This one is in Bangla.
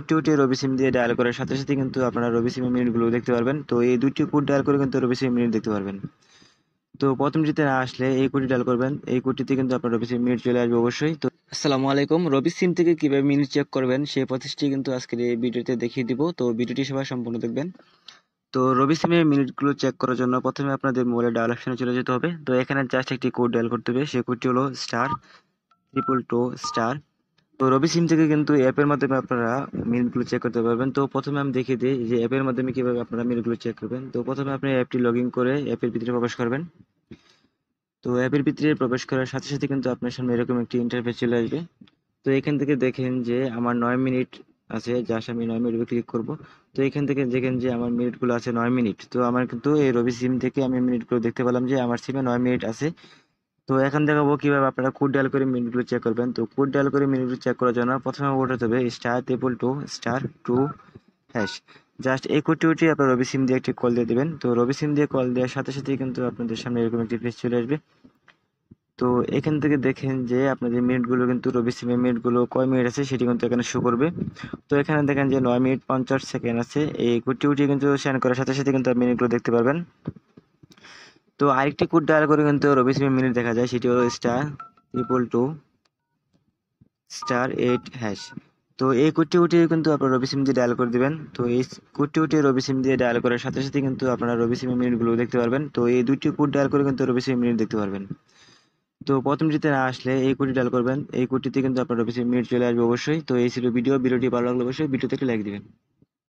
কোডটি রবি সিম দিয়ে ডায়াল করার সাথে সাথে কিন্তু আপনারা রবি সিমের মিনিটগুলো দেখতে পারবেন। তো এই দুইটি কোড ডায়াল করে কিন্তু রবি সিমের মিনিট দেখতে পারবেন। তো প্রথমটিতে না আসলে এই কোডটি ডায়াল করবেন, এই কোডটিতে কিন্তু আপনার রবি সিম মিনিট চলে আসবে অবশ্যই। তো আসসালামু আলাইকুম, রবি সিম থেকে কিভাবে মিনিট চেক করবেন সেই প্রসেসটি কিন্তু আজকের এই ভিডিওতে দেখিয়ে দিব। তো ভিডিওটি সবাই সম্পূর্ণ দেখবেন। তো রবি সিমের মিনিটগুলো চেক করার জন্য প্রথমে আপনাদের মোবাইলের ডায়াল অপশনে চলে যেতে হবে। তো এখানে জাস্ট একটি কোড ডায়াল করতে হবে, সেই কোডটি হলো *222*। তো রবি সিম থেকে কিন্তু অ্যাপের মাধ্যমে আপনারা মিনিটগুলো চেক করতে পারবেন। তো প্রথমে আমি দেখিয়ে দিই যে অ্যাপের মাধ্যমে কিভাবে আপনারা মিনিটগুলো চেক করবেন। তো প্রথমে আপনি অ্যাপটি লগ ইন করে অ্যাপের ভিতরে প্রবেশ করবেন। তো অ্যাপের ভিতরে প্রবেশ করার সাথে সাথে কিন্তু আপনার সামনে এরকম একটি ইন্টারফেস চলে আসবে। তো এখান থেকে দেখেন যে আমার 9 মিনিট আছে, জাস্ট আমি 9 মিনিট ক্লিক করব। তো এখান থেকে দেখেন যে আমার মিনিটগুলো আছে 9 মিনিট। তো আমার কিন্তু এই রবি সিম থেকে আমি মিনিটগুলো দেখতে পেলাম যে আমার সিমে 9 মিনিট আছে। তো এখন দেখাবো কিভাবে আপনারা কোড ডায়াল করে মিনিটগুলো চেক করবেন। তো কোড ডায়াল করে মিনিটগুলো চেক করার জন্য প্রথমে ওঠাতে হবে *222*2#। জাস্ট এই কোডটি আপনার রবি সিম দিয়ে একটি কল দিয়ে দেবেন। তো রবি সিম দিয়ে কল দেওয়ার সাথে সাথেই কিন্তু আপনাদের সামনে এরকম একটি পেজ চলে আসবে। তো এখান থেকে দেখেন যে আপনাদের মিনিটগুলো কিন্তু রবি সিমের মিনিটগুলো কয় মিনিট আছে সেটি কিন্তু এখানে শো করবে। তো এখানে দেখেন যে 9 মিনিট 50 সেকেন্ড আছে। এই কোডটি কিন্তু সেন্ড করার সাথে সাথে কিন্তু মিনিটগুলো দেখতে পারবেন। তো আরেকটি কোড ডায়াল করে কিন্তু রবি সিমের মিনিট দেখা যায়, সেটি হলো *222*8#। তো এই কোডটি কিন্তু আপনার রবি সিম দিয়ে ডায়াল করে দিবেন। তো এই কোডটি রবি সিম দিয়ে ডায়াল করার সাথে সাথে কিন্তু আপনারা রবি সিমের মিনিটগুলো দেখতে পারবেন। তো এই দুইটি কোড ডায়াল করে কিন্তু রবি সিমের মিনিট দেখতে পারবেন। তো প্রথমটিতে না আসলে এই কোডটি ডায়াল করবেন, এই কোডটিতে কিন্তু আপনার রবি সিমের মিনিট চলে আসবে অবশ্যই। তো এই ছিল ভিডিওটি ভালো লাগলে অবশ্যই ভিডিওতে একটি লাইক দিবেন।